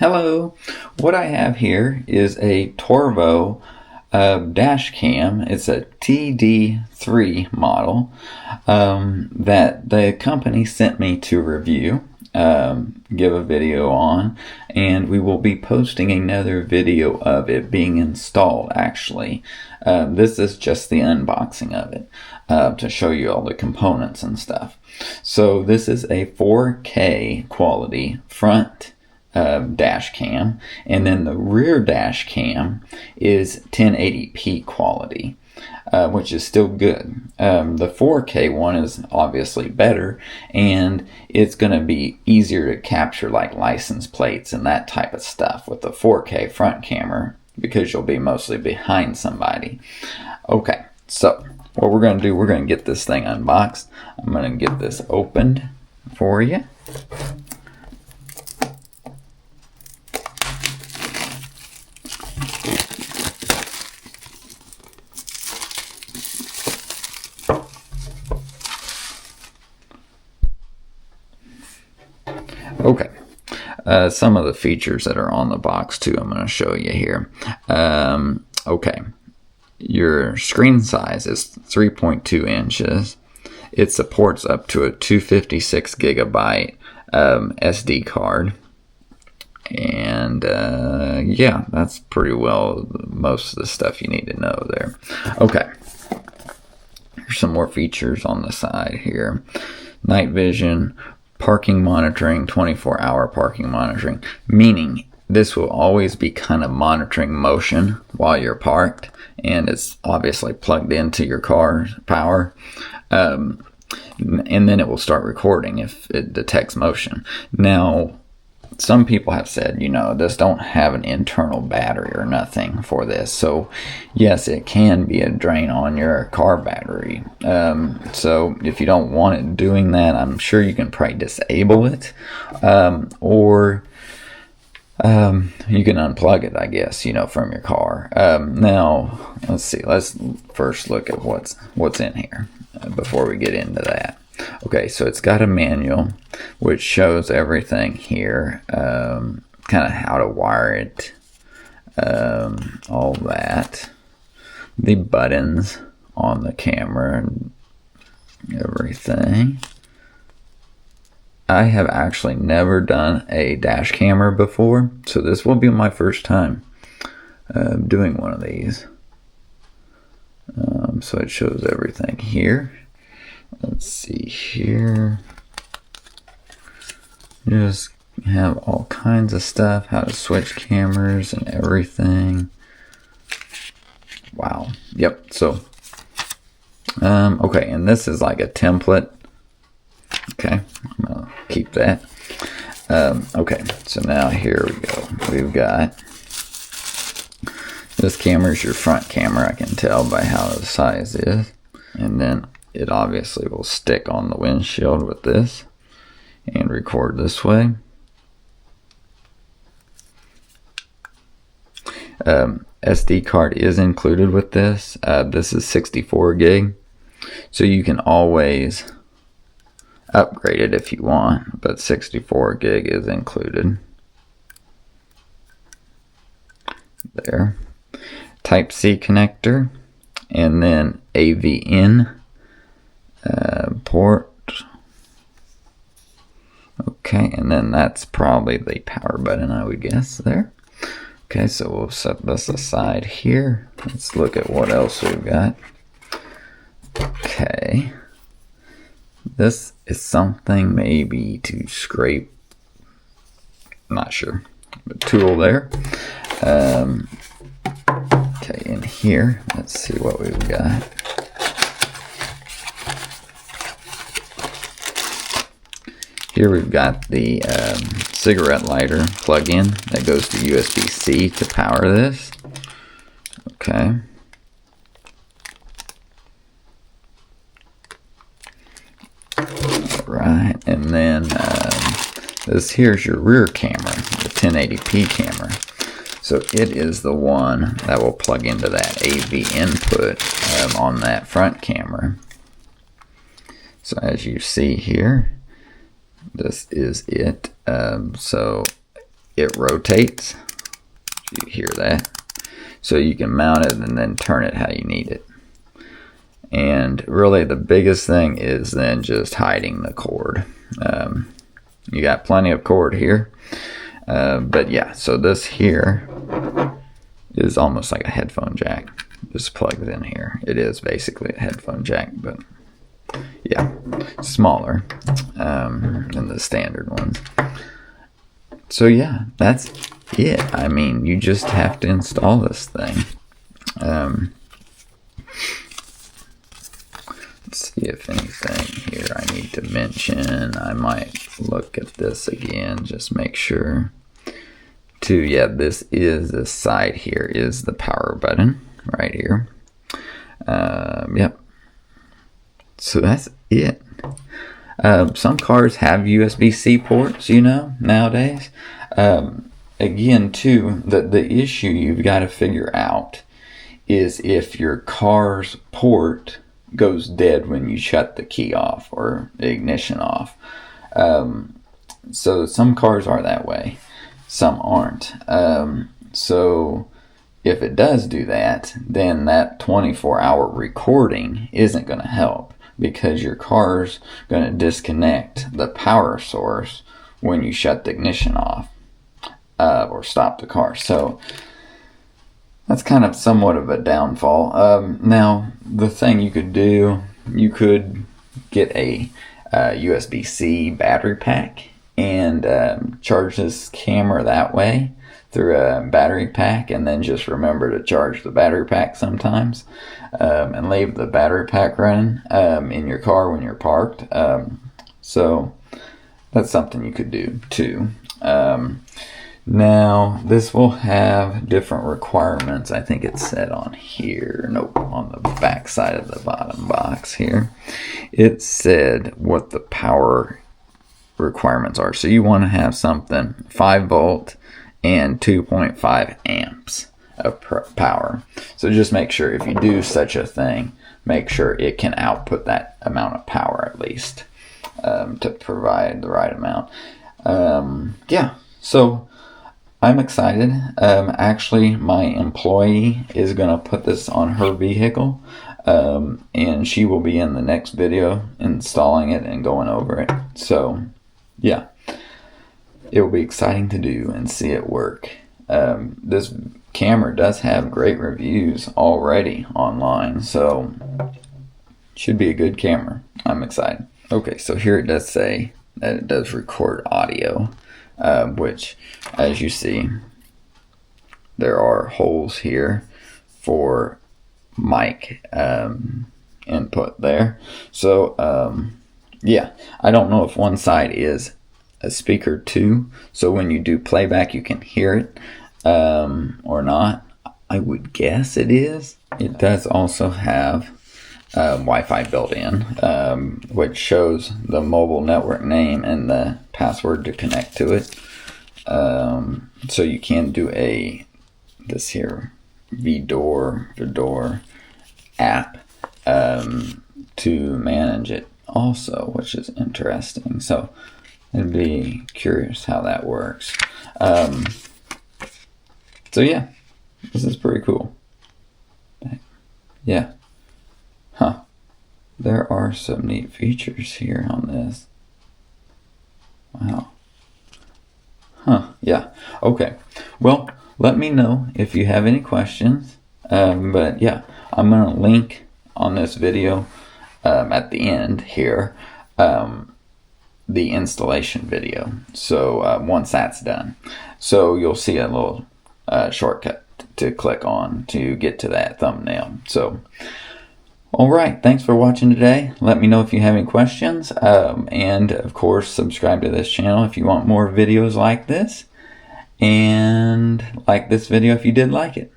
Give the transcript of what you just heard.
Hello, what I have here is a Torvo dash cam. It's a TD3 model that the company sent me to review, give a video on, and we will be posting another video of it being installed actually. This is just the unboxing of it to show you all the components and stuff. So this is a 4K quality front dash cam, and then the rear dash cam is 1080p quality, which is still good. The 4K one is obviously better, and it's going to be easier to capture like license plates and that type of stuff with the 4K front camera, because you'll be mostly behind somebody. Okay, so what we're going to do, we're going to get this thing unboxed. I'm going to get this opened for you. Okay, some of the features that are on the box too, I'm going to show you here. Okay, your screen size is 3.2 inches. It supports up to a 256 gigabyte SD card. And yeah, that's pretty well most of the stuff you need to know there. Okay, here's some more features on the side here. Night vision, parking monitoring, 24-hour parking monitoring, meaning this will always be kind of monitoring motion while you're parked, and it's obviously plugged into your car's power, and then it will start recording if it detects motion. Now, some people have said, you know, this don't have an internal battery or nothing for this. So yes, it can be a drain on your car battery. So if you don't want it doing that, I'm sure you can probably disable it, or you can unplug it, I guess, you know, from your car. Now let's see, let's first look at what's in here before we get into that. Okay, so it's got a manual which shows everything here, kind of how to wire it, all that, the buttons on the camera and everything. I have actually never done a dash camera before, so this will be my first time doing one of these. So it shows everything here. Let's see here. Just have all kinds of stuff, how to switch cameras and everything. Wow. Yep. So, okay, and this is like a template. Okay, I'm gonna keep that. Okay, so now here we go. We've got this camera is your front camera. I can tell by how the size is, and then it obviously will stick on the windshield with this and record this way. SD card is included with this. This is 64 gig, so you can always upgrade it if you want, but 64 gig is included. There. Type-C connector, and then AV-in port. Okay, and then that's probably the power button, I would guess, there. Okay, so we'll set this aside here. Let's look at what else we've got. Okay, this is something maybe to scrape, I'm not sure, but tool there. Okay, in here, let's see what we've got. Here we've got the cigarette lighter plug-in that goes to USB-C to power this. Okay. Alright, and then this here's your rear camera, the 1080p camera. So it is the one that will plug into that AV input on that front camera. So as you see here, this is it. So it rotates. You hear that? So you can mount it and then turn it how you need it. And really the biggest thing is then just hiding the cord. You got plenty of cord here. But yeah, so this here is almost like a headphone jack. Just plugs in here. It is basically a headphone jack, but yeah, smaller than the standard ones. So yeah, that's it. I mean, you just have to install this thing. Let's see if anything here I need to mention. I might look at this again, just make sure. Yeah, this side here is the power button right here. Yep. So that's it. Some cars have USB-C ports, nowadays. Again, too, the issue you've got to figure out is if your car's port goes dead when you shut the key off or the ignition off. So some cars are that way. Some aren't. So if it does do that, then that 24-hour recording isn't going to help, because your car's going to disconnect the power source when you shut the ignition off or stop the car. So that's kind of somewhat of a downfall. Now, the thing you could do, you could get a USB-C battery pack and charge this camera that way through a battery pack, and then just remember to charge the battery pack sometimes, and leave the battery pack running in your car when you're parked. So that's something you could do too. Now this will have different requirements. I think it's said on here. Nope, on the back side of the bottom box here. It said what the power requirements are. So you want to have something 5 volt and 2.5 amps of power. So just make sure, if you do such a thing, make sure it can output that amount of power at least, to provide the right amount. Yeah, so I'm excited. Actually, my employee is going to put this on her vehicle, and she will be in the next video installing it and going over it. So yeah, it will be exciting to do and see it work. This camera does have great reviews already online, so should be a good camera. I'm excited. Okay, so here it does say that it does record audio, which, as you see, there are holes here for mic input there. So yeah, I don't know if one side is a speaker too, so when you do playback you can hear it, or not. I would guess it is. It does also have Wi-Fi built in, which shows the mobile network name and the password to connect to it. So you can do this here Vidor app to manage it also, which is interesting. So I'd be curious how that works. So yeah, this is pretty cool. Yeah. Huh. There are some neat features here on this. Wow. Huh. Yeah. Okay. Well, let me know if you have any questions. But yeah, I'm going to link on this video at the end here the installation video. So once that's done, so you'll see a little shortcut to click on to get to that thumbnail. So alright, thanks for watching today. Let me know if you have any questions, and of course subscribe to this channel if you want more videos like this, and like this video if you did like it.